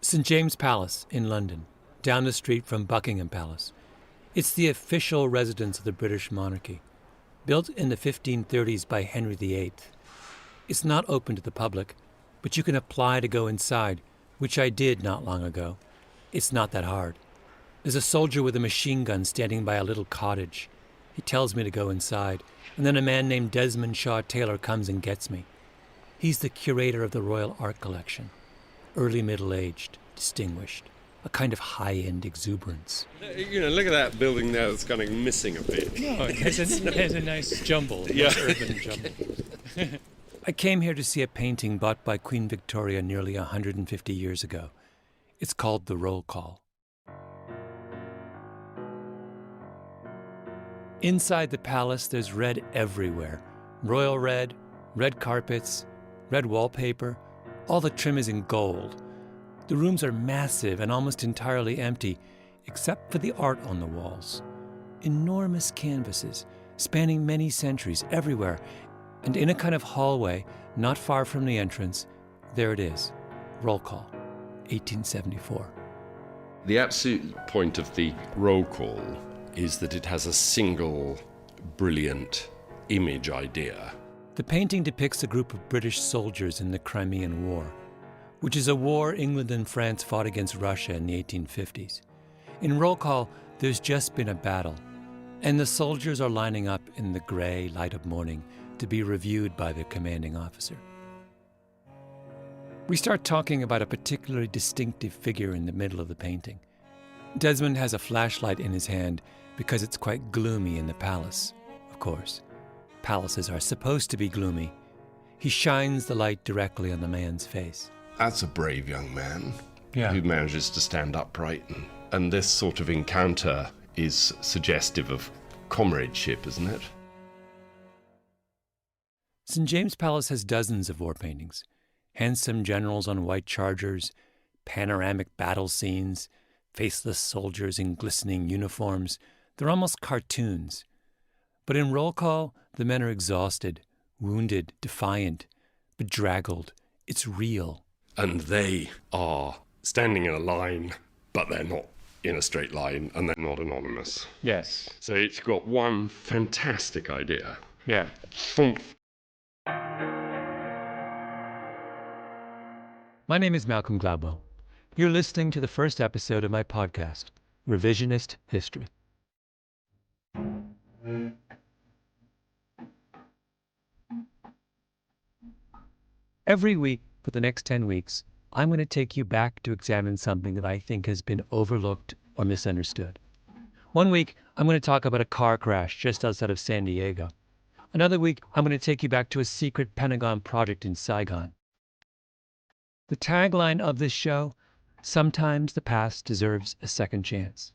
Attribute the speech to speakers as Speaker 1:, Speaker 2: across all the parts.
Speaker 1: St. James Palace in London, down the street from Buckingham Palace. It's the official residence of the British monarchy, built in the 1530s by Henry VIII. It's not open to the public, but you can apply to go inside, which I did not long ago. It's not that hard. There's a soldier with a machine gun standing by a little cottage. He tells me to go inside, and then a man named Desmond Shaw Taylor comes and gets me. He's the curator of the Royal Art Collection. Early middle-aged, distinguished, a kind of high-end exuberance.
Speaker 2: You know, look at that building there that's kind of missing a bit.
Speaker 1: No, it has a nice jumble,
Speaker 2: Yeah.
Speaker 1: urban jumble. I came here to see a painting bought by Queen Victoria nearly 150 years ago. It's called The Roll Call. Inside the palace, there's red everywhere. Royal red, red carpets, red wallpaper. All the trim is in gold. The rooms are massive and almost entirely empty, except for the art on the walls. Enormous canvases, spanning many centuries everywhere. And in a kind of hallway, not far from the entrance, there it is. Roll Call, 1874.
Speaker 2: The absolute point of the roll call is that it has a single brilliant image idea.
Speaker 1: The painting depicts a group of British soldiers in the Crimean War, which is a war England and France fought against Russia in the 1850s. In Roll Call, there's just been a battle, and the soldiers are lining up in the gray light of morning to be reviewed by their commanding officer. We start talking about a particularly distinctive figure in the middle of the painting. Desmond has a flashlight in his hand because it's quite gloomy in the palace, of course. Palaces are supposed to be gloomy. He shines the light directly on the man's face.
Speaker 2: That's a brave young man
Speaker 1: Yeah.
Speaker 2: who manages to stand upright. And this sort of encounter is suggestive of comradeship, isn't it?
Speaker 1: St. James Palace has dozens of war paintings. Handsome generals on white chargers, panoramic battle scenes, faceless soldiers in glistening uniforms. They're almost cartoons. But in Roll Call, the men are exhausted, wounded, defiant, bedraggled. It's real.
Speaker 2: And they are standing in a line, but they're not in a straight line, and they're not anonymous.
Speaker 1: Yes.
Speaker 2: So it's got one fantastic idea.
Speaker 1: Yeah.
Speaker 2: Thump.
Speaker 1: My name is Malcolm Gladwell. You're listening to the first episode of my podcast, Revisionist History. Every week for the next 10 weeks, I'm going to take you back to examine something that I think has been overlooked or misunderstood. One week, I'm going to talk about a car crash just outside of San Diego. Another week, I'm going to take you back to a secret Pentagon project in Saigon. The tagline of this show, sometimes the past deserves a second chance.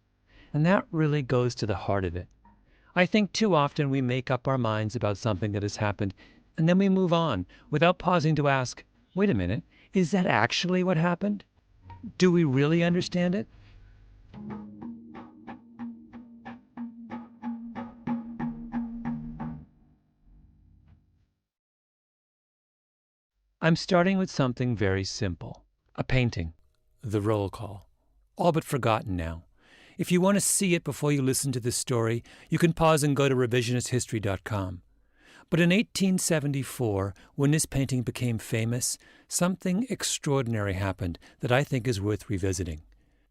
Speaker 1: And that really goes to the heart of it. I think too often we make up our minds about something that has happened, and then we move on without pausing to ask, wait a minute, is that actually what happened? Do we really understand it? I'm starting with something very simple. A painting. The Roll Call. All but forgotten now. If you want to see it before you listen to this story, you can pause and go to revisionisthistory.com. But in 1874, when this painting became famous, something extraordinary happened that I think is worth revisiting.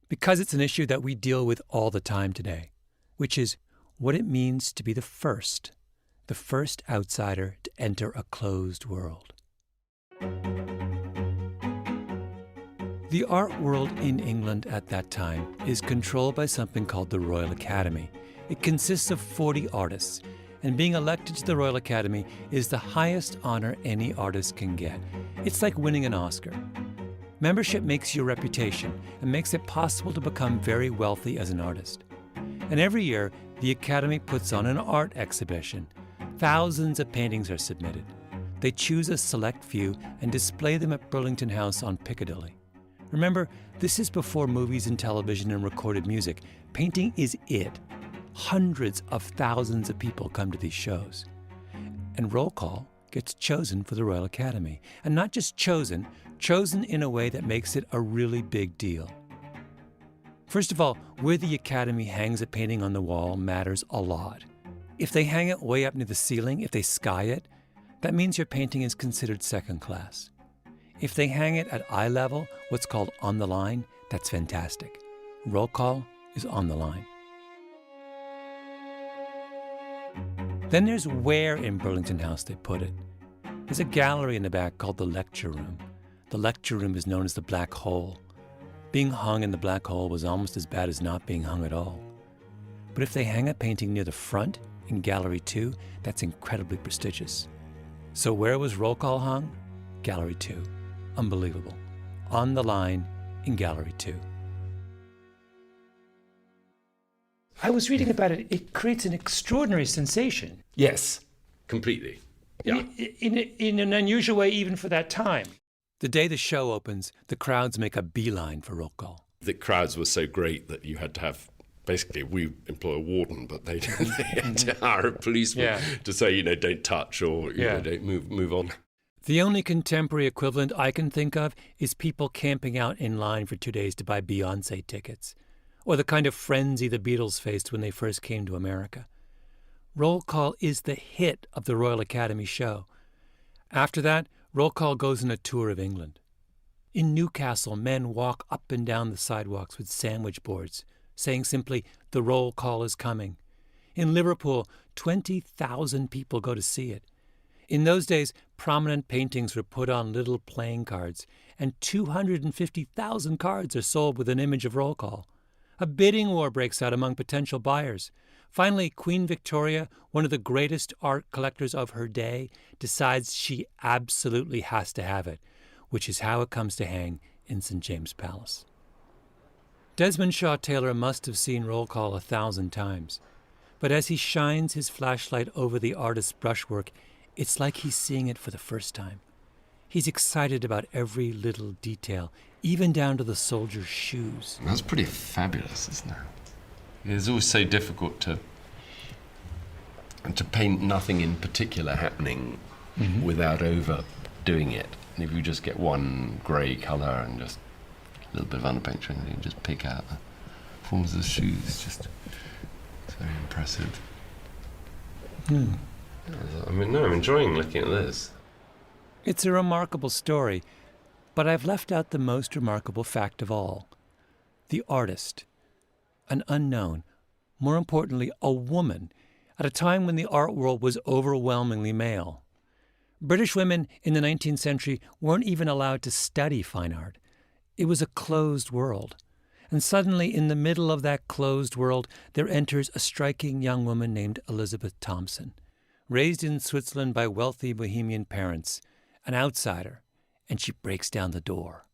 Speaker 1: Because it's an issue that we deal with all the time today, which is what it means to be the first outsider to enter a closed world. The art world in England at that time is controlled by something called the Royal Academy. It consists of 40 artists, and being elected to the Royal Academy is the highest honor any artist can get. It's like winning an Oscar. Membership makes your reputation and makes it possible to become very wealthy as an artist. And every year, the Academy puts on an art exhibition. Thousands of paintings are submitted. They choose a select few and display them at Burlington House on Piccadilly. Remember, this is before movies and television and recorded music. Painting is it. Hundreds of thousands of people come to these shows. And Roll Call gets chosen for the Royal Academy. And not just chosen, chosen in a way that makes it a really big deal. First of all, where the Academy hangs a painting on the wall matters a lot. If they hang it way up near the ceiling, if they sky it, that means your painting is considered second class. If they hang it at eye level, what's called on the line, that's fantastic. Roll call is on the line. Then there's where in Burlington House they put it. There's a gallery in the back called the lecture room. The lecture room is known as the black hole. Being hung in the black hole was almost as bad as not being hung at all. But if they hang a painting near the front in Gallery 2, that's incredibly prestigious. So where was Roll Call hung? Gallery 2. Unbelievable. On the line in Gallery 2. I was reading about it. It creates an extraordinary sensation.
Speaker 2: Yes, completely. Yeah.
Speaker 1: In an unusual way, even for that time. The day the show opens, the crowds make a beeline for Roll Call.
Speaker 2: The crowds were so great that you had to have, basically, we employ a warden, but they had to hire a policeman to say, don't touch or don't move on.
Speaker 1: The only contemporary equivalent I can think of is people camping out in line for 2 days to buy Beyoncé tickets, or the kind of frenzy the Beatles faced when they first came to America. Roll Call is the hit of the Royal Academy show. After that, Roll Call goes on a tour of England. In Newcastle, men walk up and down the sidewalks with sandwich boards, saying simply, "The roll call is coming." In Liverpool, 20,000 people go to see it. In those days, prominent paintings were put on little playing cards, and 250,000 cards are sold with an image of Roll Call. A bidding war breaks out among potential buyers. Finally, Queen Victoria, one of the greatest art collectors of her day, decides she absolutely has to have it, which is how it comes to hang in St. James Palace. Desmond Shaw Taylor must have seen Roll Call 1,000 times, but as he shines his flashlight over the artist's brushwork, it's like he's seeing it for the first time. He's excited about every little detail, even down to the soldier's shoes.
Speaker 2: That's pretty fabulous, isn't it? It's always so difficult to paint nothing in particular happening without overdoing it. And if you just get one grey colour and just a little bit of underpainting, you just pick out the forms of the shoes. It's very impressive. I'm enjoying looking at this.
Speaker 1: It's a remarkable story, but I've left out the most remarkable fact of all. The artist, an unknown, more importantly, a woman, at a time when the art world was overwhelmingly male. British women in the 19th century weren't even allowed to study fine art. It was a closed world. And suddenly, in the middle of that closed world, there enters a striking young woman named Elizabeth Thompson, raised in Switzerland by wealthy Bohemian parents, an outsider, and she breaks down the door.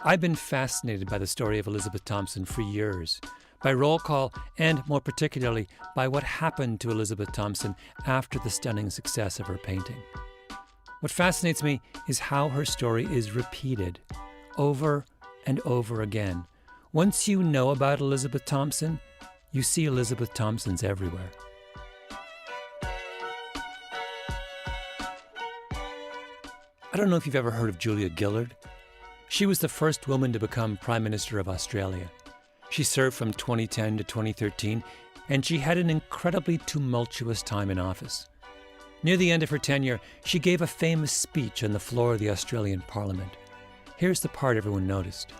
Speaker 1: I've been fascinated by the story of Elizabeth Thompson for years, by Roll Call, and more particularly by what happened to Elizabeth Thompson after the stunning success of her painting. What fascinates me is how her story is repeated over and over again. Once you know about Elizabeth Thompson, you see Elizabeth Thompsons everywhere. I don't know if you've ever heard of Julia Gillard. She was the first woman to become Prime Minister of Australia. She served from 2010 to 2013, and she had an incredibly tumultuous time in office. Near the end of her tenure, she gave a famous speech on the floor of the Australian Parliament. Here's the part everyone noticed.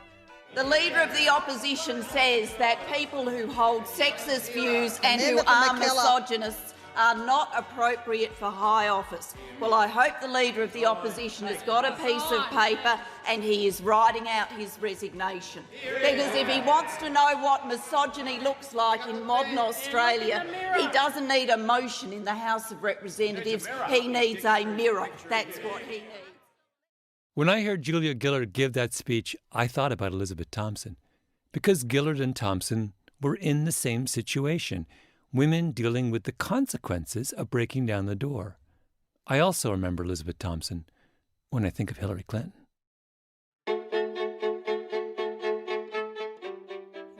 Speaker 3: The Leader of the Opposition says that people who hold sexist views and who are misogynists are not appropriate for high office. Well, I hope the Leader of the Opposition has got a piece of paper and he is writing out his resignation. Because if he wants to know what misogyny looks like in modern Australia, he doesn't need a motion in the House of Representatives, he needs a mirror. That's what he needs.
Speaker 1: When I heard Julia Gillard give that speech, I thought about Elizabeth Thompson, because Gillard and Thompson were in the same situation, women dealing with the consequences of breaking down the door. I also remember Elizabeth Thompson when I think of Hillary Clinton.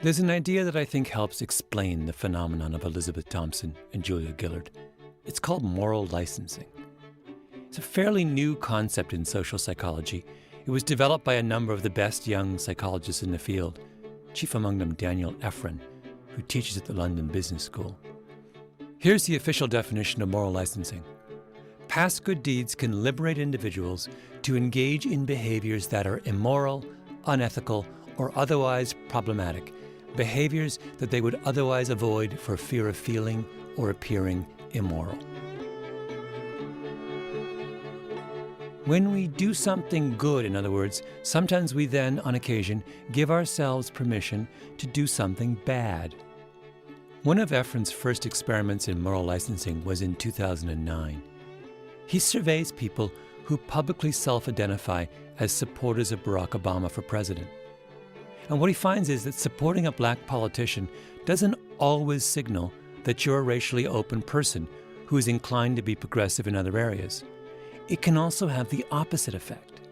Speaker 1: There's an idea that I think helps explain the phenomenon of Elizabeth Thompson and Julia Gillard. It's called moral licensing. It's a fairly new concept in social psychology. It was developed by a number of the best young psychologists in the field, chief among them Daniel Efron, who teaches at the London Business School. Here's the official definition of moral licensing. Past good deeds can liberate individuals to engage in behaviors that are immoral, unethical, or otherwise problematic, behaviors that they would otherwise avoid for fear of feeling or appearing immoral. When we do something good, in other words, sometimes we then, on occasion, give ourselves permission to do something bad. One of Efron's first experiments in moral licensing was in 2009. He surveys people who publicly self-identify as supporters of Barack Obama for president. And what he finds is that supporting a black politician doesn't always signal that you're a racially open person who is inclined to be progressive in other areas. It can also have the opposite effect.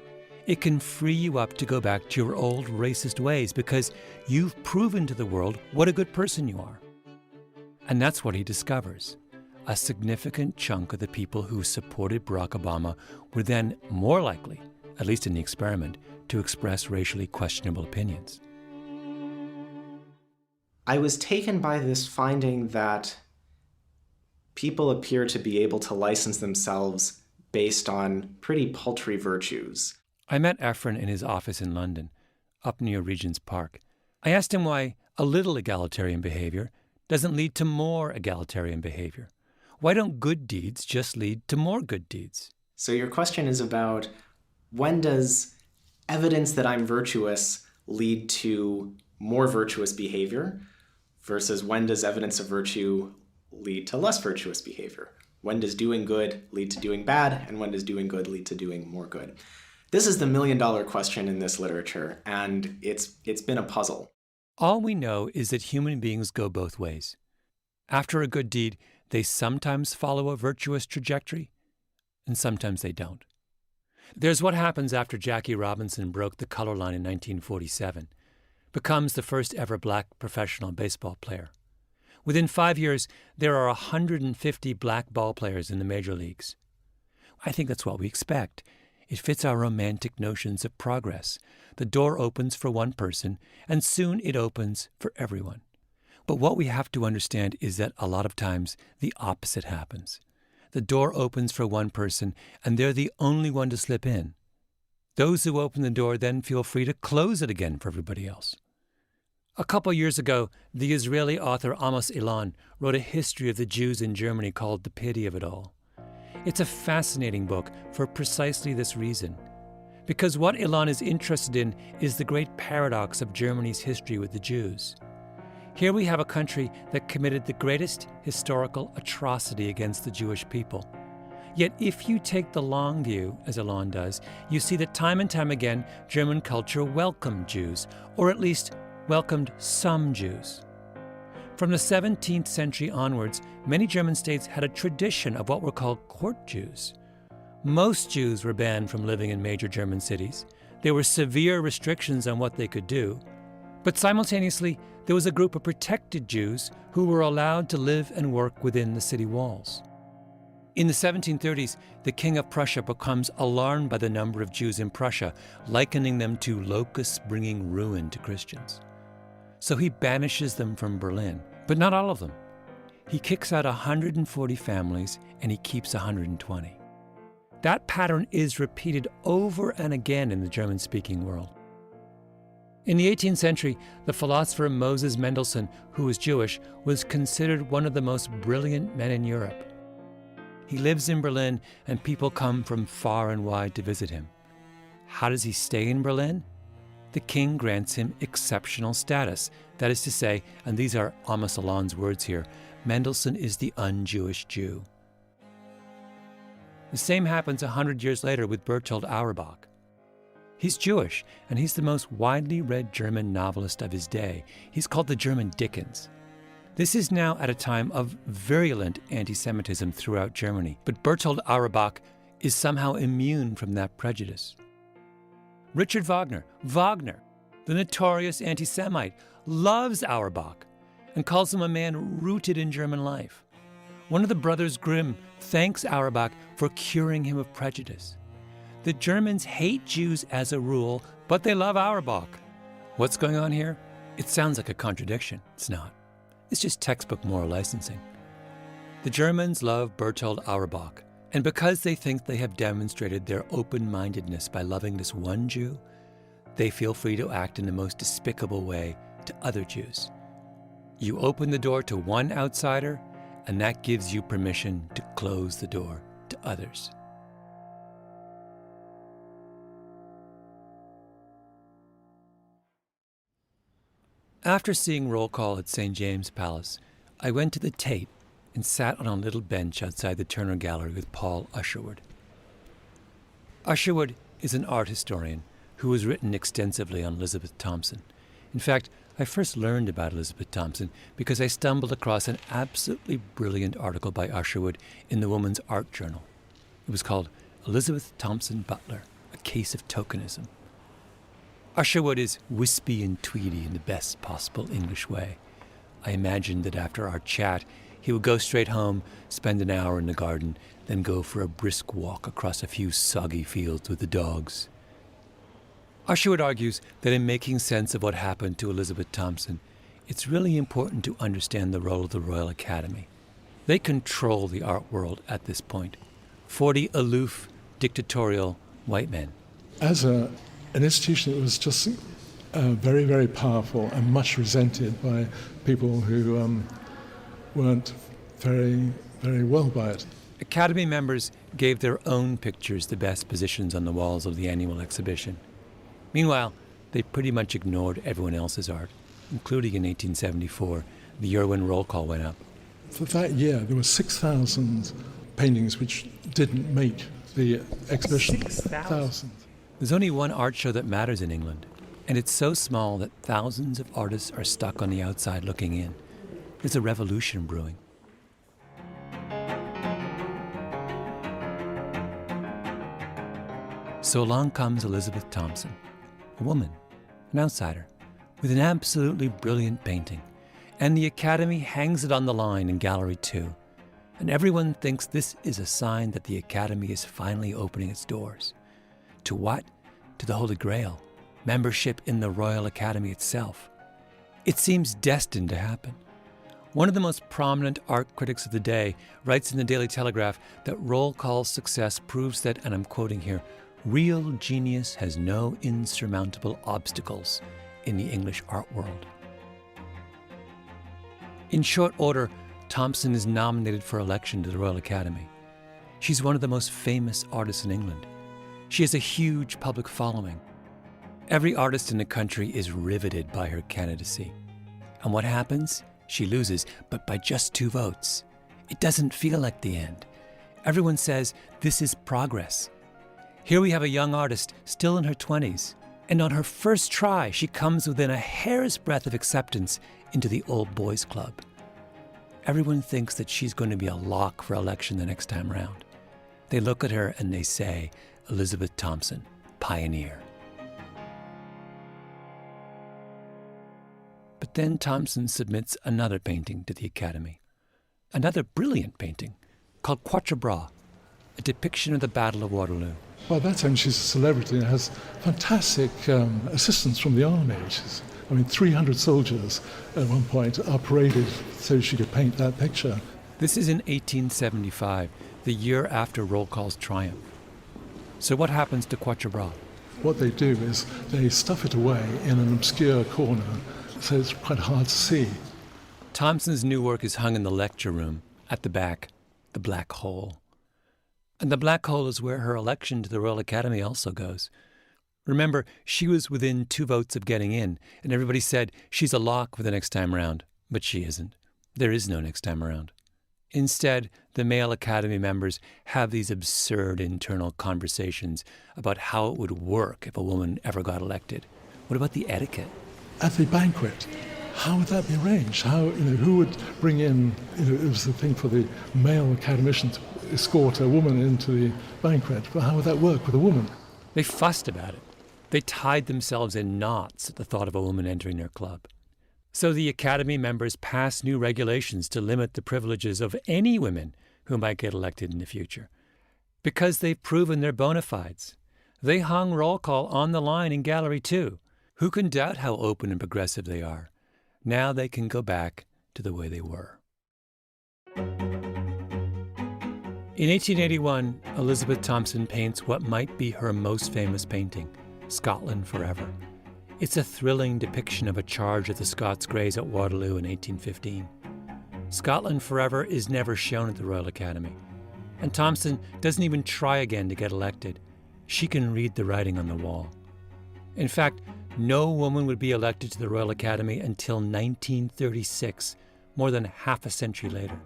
Speaker 1: It can free you up to go back to your old racist ways because you've proven to the world what a good person you are. And that's what he discovers. A significant chunk of the people who supported Barack Obama were then more likely, at least in the experiment, to express racially questionable opinions.
Speaker 4: I was taken by this finding that people appear to be able to license themselves based on pretty paltry virtues.
Speaker 1: I met Efron in his office in London, up near Regent's Park. I asked him why a little egalitarian behavior doesn't lead to more egalitarian behavior. Why don't good deeds just lead to more good deeds?
Speaker 4: So your question is about when does evidence that I'm virtuous lead to more virtuous behavior versus when does evidence of virtue lead to less virtuous behavior? When does doing good lead to doing bad, and when does doing good lead to doing more good? This is the million-dollar question in this literature, and it's been a puzzle.
Speaker 1: All we know is that human beings go both ways. After a good deed, they sometimes follow a virtuous trajectory, and sometimes they don't. There's what happens after Jackie Robinson broke the color line in 1947, becomes the first ever black professional baseball player. Within 5 years, there are 150 black ball players in the major leagues. I think that's what we expect. It fits our romantic notions of progress. The door opens for one person, and soon it opens for everyone. But what we have to understand is that a lot of times the opposite happens. The door opens for one person, and they're the only one to slip in. Those who open the door then feel free to close it again for everybody else. A couple years ago, the Israeli author Amos Ilan wrote a history of the Jews in Germany called The Pity of It All. It's a fascinating book for precisely this reason. Because what Ilan is interested in is the great paradox of Germany's history with the Jews. Here we have a country that committed the greatest historical atrocity against the Jewish people. Yet if you take the long view, as Ilan does, you see that time and time again, German culture welcomed Jews, or at least welcomed some Jews. From the 17th century onwards, many German states had a tradition of what were called court Jews. Most Jews were banned from living in major German cities. There were severe restrictions on what they could do. But simultaneously, there was a group of protected Jews who were allowed to live and work within the city walls. In the 1730s, the King of Prussia becomes alarmed by the number of Jews in Prussia, likening them to locusts bringing ruin to Christians. So he banishes them from Berlin, but not all of them. He kicks out 140 families and he keeps 120. That pattern is repeated over and again in the German-speaking world. In the 18th century, the philosopher Moses Mendelssohn, who was Jewish, was considered one of the most brilliant men in Europe. He lives in Berlin, and people come from far and wide to visit him. How does he stay in Berlin? The king grants him exceptional status. That is to say, and these are Amos Ilan's words here, Mendelssohn is the un-Jewish Jew. The same happens 100 years later with Bertolt Auerbach. He's Jewish, and he's the most widely read German novelist of his day. He's called the German Dickens. This is now at a time of virulent anti-Semitism throughout Germany, but Bertolt Auerbach is somehow immune from that prejudice. Richard Wagner, the notorious anti-Semite, loves Auerbach and calls him a man rooted in German life. One of the brothers Grimm thanks Auerbach for curing him of prejudice. The Germans hate Jews as a rule, but they love Auerbach. What's going on here? It sounds like a contradiction. It's not. It's just textbook moral licensing. The Germans love Bertold Auerbach, and because they think they have demonstrated their open-mindedness by loving this one Jew, they feel free to act in the most despicable way to other Jews. You open the door to one outsider, and that gives you permission to close the door to others. After seeing Roll Call at St. James Palace, I went to the Tate and sat on a little bench outside the Turner Gallery with Paul Usherwood. Usherwood is an art historian who has written extensively on Elizabeth Thompson. In fact, I first learned about Elizabeth Thompson because I stumbled across an absolutely brilliant article by Usherwood in the Woman's Art Journal. It was called Elizabeth Thompson Butler, A Case of Tokenism. Usherwood is wispy and tweedy in the best possible English way. I imagined that after our chat, he would go straight home, spend an hour in the garden, then go for a brisk walk across a few soggy fields with the dogs. Usherwood argues that in making sense of what happened to Elizabeth Thompson, it's really important to understand the role of the Royal Academy. They control the art world at this point. 40 aloof, dictatorial white men.
Speaker 5: As an institution, it was just very, very powerful and much resented by people who weren't very, very well by it.
Speaker 1: Academy members gave their own pictures the best positions on the walls of the annual exhibition. Meanwhile, they pretty much ignored everyone else's art, including in 1874, the year when Roll Call went up.
Speaker 5: For that year, there were 6,000 paintings which didn't make the exhibition. 6,000.
Speaker 1: There's only one art show that matters in England, and it's so small that thousands of artists are stuck on the outside looking in. There's a revolution brewing. So along comes Elizabeth Thompson, a woman, an outsider, with an absolutely brilliant painting, and the Academy hangs it on the line in Gallery 2, and everyone thinks this is a sign that the Academy is finally opening its doors. To what? To the Holy Grail, membership in the Royal Academy itself. It seems destined to happen. One of the most prominent art critics of the day writes in the Daily Telegraph that Roll Call's success proves that, and I'm quoting here, real genius has no insurmountable obstacles in the English art world. In short order, Thompson is nominated for election to the Royal Academy. She's one of the most famous artists in England. She has a huge public following. Every artist in the country is riveted by her candidacy. And what happens? She loses, but by just 2 votes. It doesn't feel like the end. Everyone says this is progress. Here we have a young artist, still in her 20s, and on her first try, she comes within a hair's breadth of acceptance into the Old Boys Club. Everyone thinks that she's going to be a lock for election the next time round. They look at her and they say, Elizabeth Thompson, pioneer. But then Thompson submits another painting to the Academy. Another brilliant painting called Quatre Bras, a depiction of the Battle of Waterloo.
Speaker 5: By that time, she's a celebrity and has fantastic assistance from the army. 300 soldiers at one point are paraded so she could paint that picture.
Speaker 1: This is in 1875, the year after Roll Call's triumph. So what happens to Quatre Bras?
Speaker 5: What they do is they stuff it away in an obscure corner, so it's quite hard to see.
Speaker 1: Thompson's new work is hung in the lecture room, at the back, the Black Hole. And the Black Hole is where her election to the Royal Academy also goes. Remember, she was within 2 votes of getting in, and everybody said she's a lock for the next time around. But she isn't. There is no next time around. Instead, the male Academy members have these absurd internal conversations about how it would work if a woman ever got elected. What about the etiquette?
Speaker 5: At the banquet, how would that be arranged? Who would bring in, it was the thing for the male academician to escort a woman into the banquet, but how would that work with a woman?
Speaker 1: They fussed about it. They tied themselves in knots at the thought of a woman entering their club. So the Academy members passed new regulations to limit the privileges of any women who might get elected in the future. Because they've proven their bona fides. They hung roll call on the line in Gallery 2. Who can doubt how open and progressive they are? Now they can go back to the way they were. In 1881, Elizabeth Thompson paints what might be her most famous painting, Scotland Forever. It's a thrilling depiction of a charge of the Scots Greys at Waterloo in 1815. Scotland Forever is never shown at the Royal Academy, and Thompson doesn't even try again to get elected. She can read the writing on the wall. In fact, no woman would be elected to the Royal Academy until 1936, more than half a century later.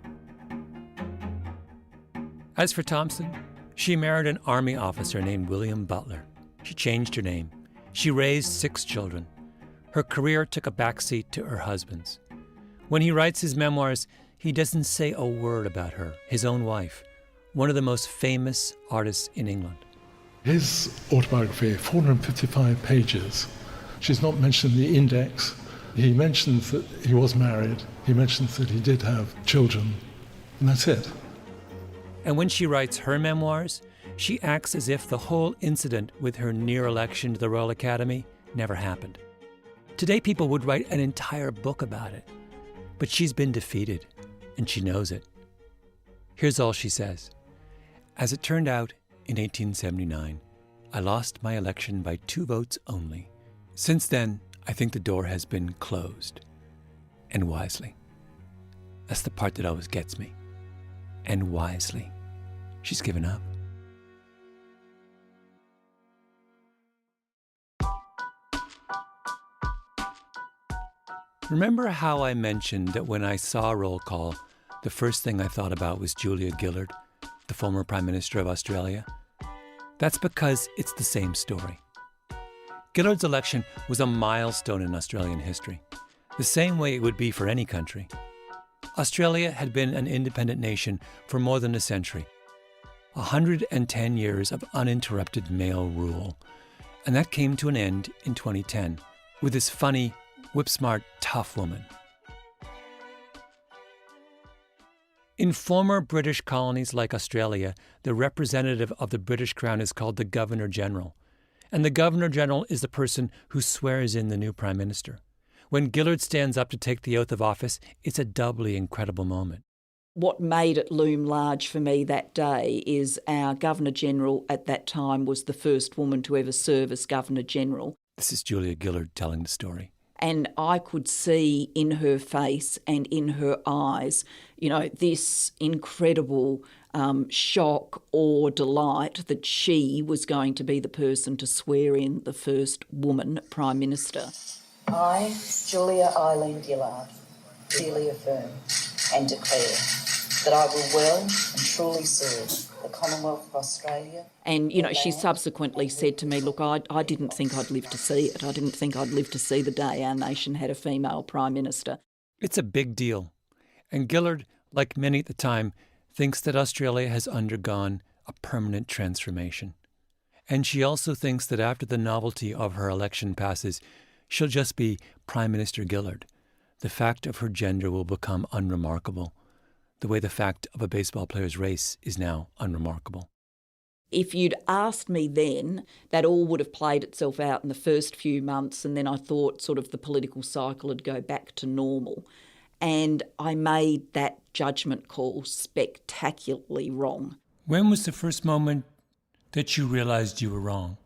Speaker 1: As for Thompson, she married an army officer named William Butler. She changed her name. She raised 6 children. Her career took a backseat to her husband's. When he writes his memoirs, he doesn't say a word about her, his own wife, one of the most famous artists in England.
Speaker 5: His autobiography, 455 pages. She's not mentioned in the index. He mentions that he was married. He mentions that he did have children. And that's it.
Speaker 1: And when she writes her memoirs, she acts as if the whole incident with her near election to the Royal Academy never happened. Today, people would write an entire book about it. But she's been defeated, and she knows it. Here's all she says. As it turned out, in 1879, I lost my election by 2 votes only. Since then, I think the door has been closed. And wisely. That's the part that always gets me. And wisely. She's given up. Remember how I mentioned that when I saw roll call, the first thing I thought about was Julia Gillard, the former Prime Minister of Australia? That's because it's the same story. Gillard's election was a milestone in Australian history, the same way it would be for any country. Australia had been an independent nation for more than a century. 110 years of uninterrupted male rule. And that came to an end in 2010 with this funny, whip-smart, tough woman. In former British colonies like Australia, the representative of the British Crown is called the Governor-General. And the Governor-General is the person who swears in the new Prime Minister. When Gillard stands up to take the oath of office, it's a doubly incredible moment.
Speaker 6: What made it loom large for me that day is our Governor-General at that time was the first woman to ever serve as Governor-General.
Speaker 1: This is Julia Gillard telling the story.
Speaker 6: And I could see in her face and in her eyes, this incredible shock or delight that she was going to be the person to swear in the first woman Prime Minister.
Speaker 7: I, Julia Eileen Gillard, duly affirm and declare that I will well and truly serve the Commonwealth of Australia.
Speaker 6: And, she subsequently said to me, look, I didn't think I'd live to see it. I didn't think I'd live to see the day our nation had a female Prime Minister.
Speaker 1: It's a big deal. And Gillard, like many at the time, thinks that Australia has undergone a permanent transformation. And she also thinks that after the novelty of her election passes, she'll just be Prime Minister Gillard. The fact of her gender will become unremarkable, the way the fact of a baseball player's race is now unremarkable.
Speaker 6: If you'd asked me then, that all would have played itself out in the first few months, and then I thought sort of the political cycle would go back to normal. And I made that judgment call spectacularly wrong.
Speaker 1: When was the first moment that you realised you were wrong?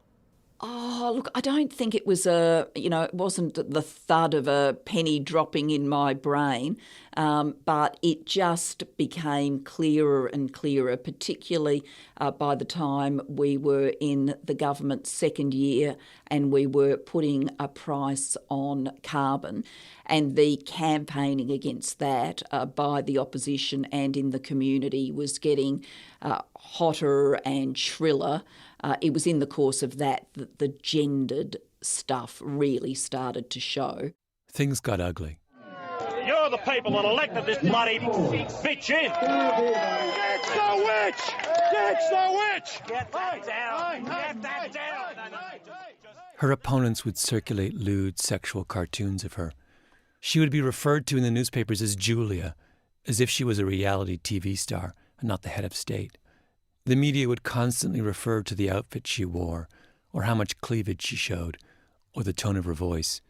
Speaker 6: Oh, look, I don't think it was it wasn't the thud of a penny dropping in my brain, but it just became clearer and clearer, particularly by the time we were in the government's second year and we were putting a price on carbon, and the campaigning against that by the opposition and in the community was getting hotter and shriller. It was in the course of that the gendered stuff really started to show.
Speaker 1: Things got ugly.
Speaker 8: You're the people that elected this bloody bitch in. Get the witch! Get the witch! Get that down! Get that down!
Speaker 1: Her opponents would circulate lewd sexual cartoons of her. She would be referred to in the newspapers as Julia, as if she was a reality TV star and not the head of state. The media would constantly refer to the outfit she wore, or how much cleavage she showed, or the tone of her voice.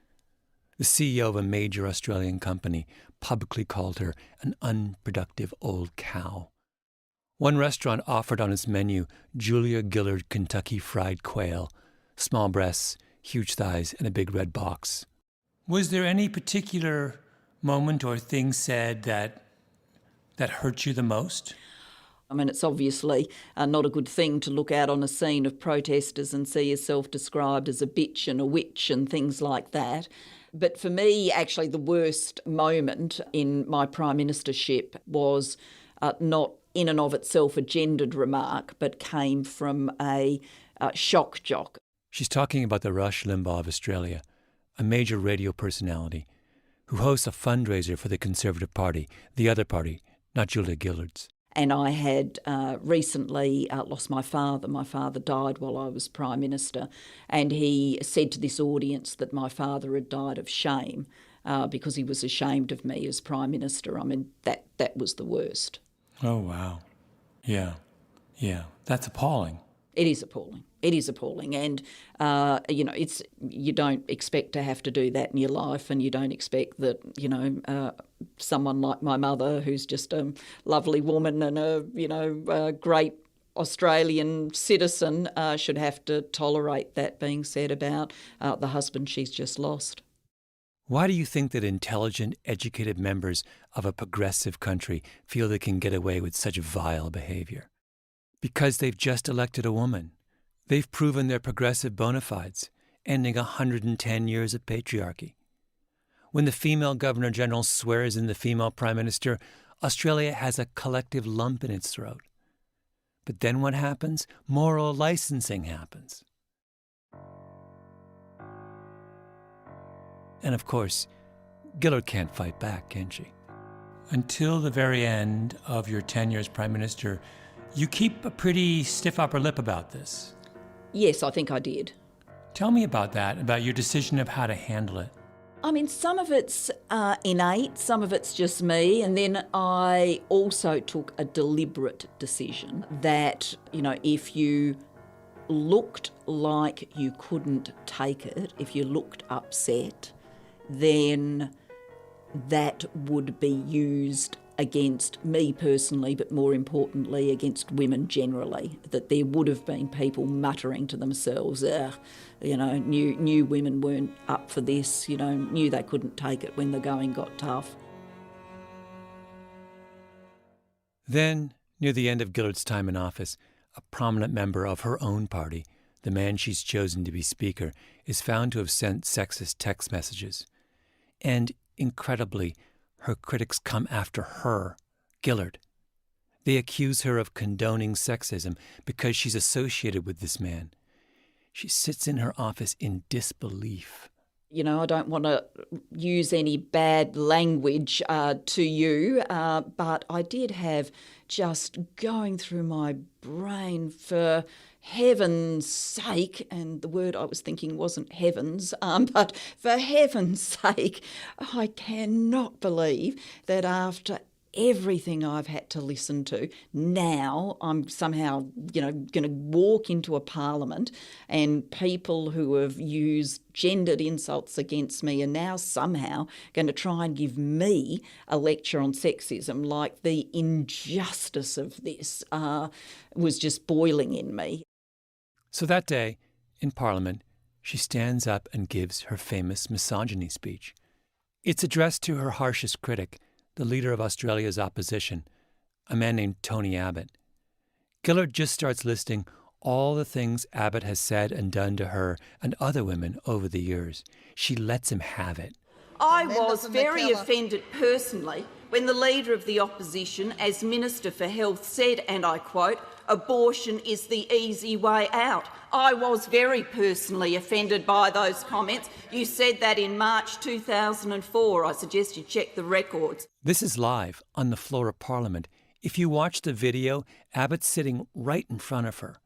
Speaker 1: The CEO of a major Australian company publicly called her an unproductive old cow. One restaurant offered on its menu Julia Gillard Kentucky Fried Quail, small breasts, huge thighs, and a big red box. Was there any particular moment or thing said that hurt you the most?
Speaker 6: I mean, it's obviously not a good thing to look out on a scene of protesters and see yourself described as a bitch and a witch and things like that. But for me, actually, the worst moment in my Prime Ministership was not in and of itself a gendered remark, but came from a shock jock.
Speaker 1: She's talking about the Rush Limbaugh of Australia, a major radio personality who hosts a fundraiser for the Conservative Party, the other party, not Julia Gillard's.
Speaker 6: And I had recently lost my father. My father died while I was Prime Minister, and he said to this audience that my father had died of shame because he was ashamed of me as Prime Minister. I mean, that was the worst.
Speaker 1: Oh, wow. Yeah. That's appalling.
Speaker 6: It is appalling. It is appalling. And, you don't expect to have to do that in your life, and you don't expect that, someone like my mother, who's just a lovely woman and a great Australian citizen, should have to tolerate that being said about the husband she's just lost.
Speaker 1: Why do you think that intelligent, educated members of a progressive country feel they can get away with such vile behavior? Because they've just elected a woman. They've proven their progressive bona fides, ending 110 years of patriarchy. When the female Governor-General swears in the female Prime Minister, Australia has a collective lump in its throat. But then what happens? Moral licensing happens. And of course, Gillard can't fight back, can she? Until the very end of your tenure as Prime Minister, you keep a pretty stiff upper lip about this.
Speaker 6: Yes, I think I did.
Speaker 1: Tell me about that, about your decision of how to handle it.
Speaker 6: I mean, some of it's innate, some of it's just me, and then I also took a deliberate decision that, if you looked like you couldn't take it, if you looked upset, then that would be used against me personally, but more importantly against women generally, that there would have been people muttering to themselves, knew women weren't up for this, knew they couldn't take it when the going got tough.
Speaker 1: Then, near the end of Gillard's time in office, a prominent member of her own party, the man she's chosen to be Speaker, is found to have sent sexist text messages. And, incredibly, her critics come after her, Gillard. They accuse her of condoning sexism because she's associated with this man. She sits in her office in disbelief.
Speaker 6: I don't want to use any bad language to you, but I did have just going through my brain, for heaven's sake, and the word I was thinking wasn't heavens, but for heaven's sake, I cannot believe that after everything I've had to listen to, now I'm somehow, going to walk into a parliament and people who have used gendered insults against me are now somehow going to try and give me a lecture on sexism. Like, the injustice of this was just boiling in me.
Speaker 1: So that day, in Parliament, she stands up and gives her famous misogyny speech. It's addressed to her harshest critic, the leader of Australia's opposition, a man named Tony Abbott. Gillard just starts listing all the things Abbott has said and done to her and other women over the years. She lets him have it.
Speaker 3: I was very offended personally when the Leader of the Opposition, as Minister for Health, said, and I quote, "Abortion is the easy way out." I was very personally offended by those comments. You said that in March 2004. I suggest you check the records.
Speaker 1: This is live on the floor of Parliament. If you watch the video, Abbott's sitting right in front of her.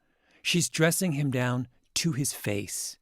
Speaker 1: She's dressing him down to his face.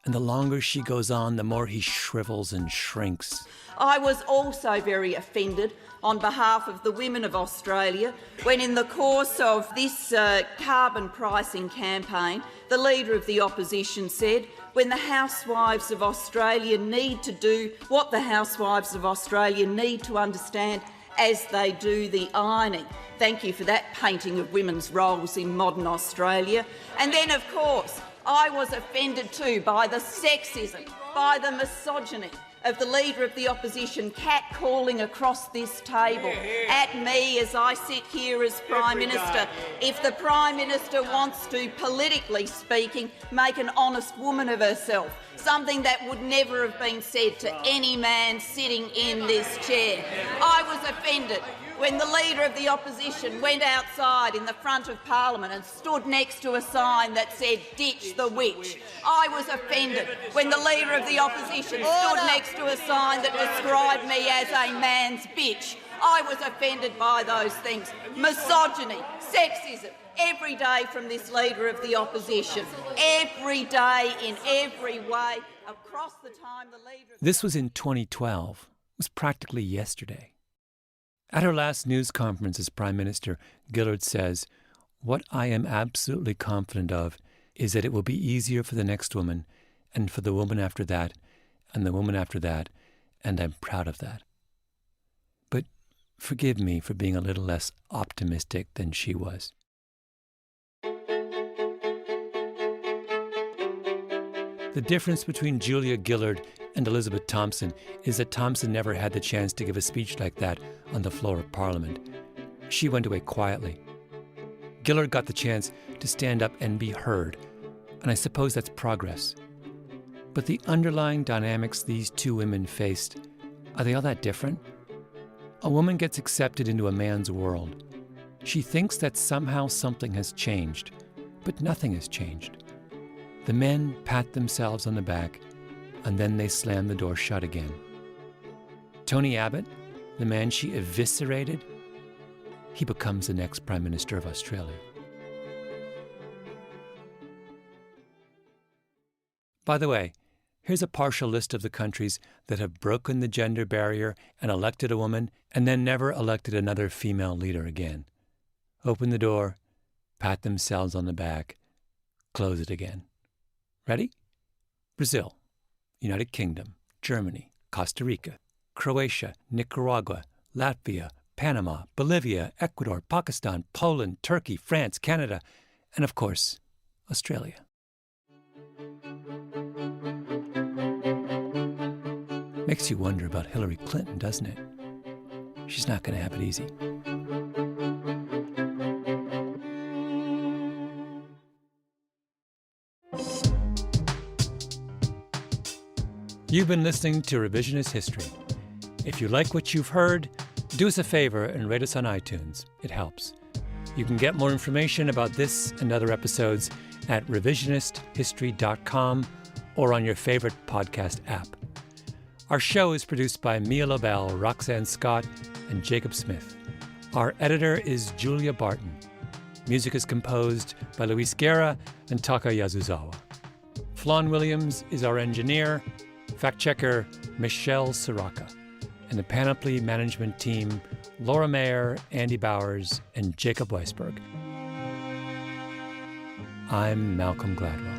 Speaker 1: And the longer she goes on, the more he shrivels and shrinks.
Speaker 3: I was also very offended on behalf of the women of Australia when in the course of this carbon pricing campaign, the Leader of the Opposition said, when the housewives of Australia need to do what the housewives of Australia need to understand as they do the ironing. Thank you for that painting of women's roles in modern Australia. And then, of course, I was offended too by the sexism, by the misogyny of the Leader of the Opposition catcalling across this table at me as I sit here as Prime Minister. If the Prime Minister wants to, politically speaking, make an honest woman of herself, something that would never have been said to any man sitting in this chair. I was offended when the Leader of the Opposition went outside in the front of Parliament and stood next to a sign that said, "Ditch the witch." I was offended when the Leader of the Opposition stood next to a sign that described me as a man's bitch. I was offended by those things. Misogyny, sexism, every day from this Leader of the Opposition. Every day, in every way, across the time the Leader...
Speaker 1: This was in 2012. It was practically yesterday. At her last news conference as Prime Minister, Gillard says, "What I am absolutely confident of is that it will be easier for the next woman, and for the woman after that, and the woman after that, and I'm proud of that." But forgive me for being a little less optimistic than she was. The difference between Julia Gillard and Elizabeth Thompson is that Thompson never had the chance to give a speech like that on the floor of Parliament. She went away quietly. Gillard got the chance to stand up and be heard, and I suppose that's progress. But the underlying dynamics these two women faced, are they all that different? A woman gets accepted into a man's world. She thinks that somehow something has changed, but nothing has changed. The men pat themselves on the back, and then they slam the door shut again. Tony Abbott, the man she eviscerated, he becomes the next Prime Minister of Australia. By the way, here's a partial list of the countries that have broken the gender barrier and elected a woman and then never elected another female leader again. Open the door, pat themselves on the back, close it again. Ready? Brazil, United Kingdom, Germany, Costa Rica, Croatia, Nicaragua, Latvia, Panama, Bolivia, Ecuador, Pakistan, Poland, Turkey, France, Canada, and of course, Australia. Makes you wonder about Hillary Clinton, doesn't it? She's not going to have it easy. You've been listening to Revisionist History. If you like what you've heard, do us a favor and rate us on iTunes. It helps. You can get more information about this and other episodes at revisionisthistory.com or on your favorite podcast app. Our show is produced by Mia Lobel, Roxanne Scott, and Jacob Smith. Our editor is Julia Barton. Music is composed by Luis Guerra and Taka Yazuzawa. Flawn Williams is our engineer, fact-checker Michelle Soraka, and the Panoply management team, Laura Mayer, Andy Bowers, and Jacob Weisberg. I'm Malcolm Gladwell.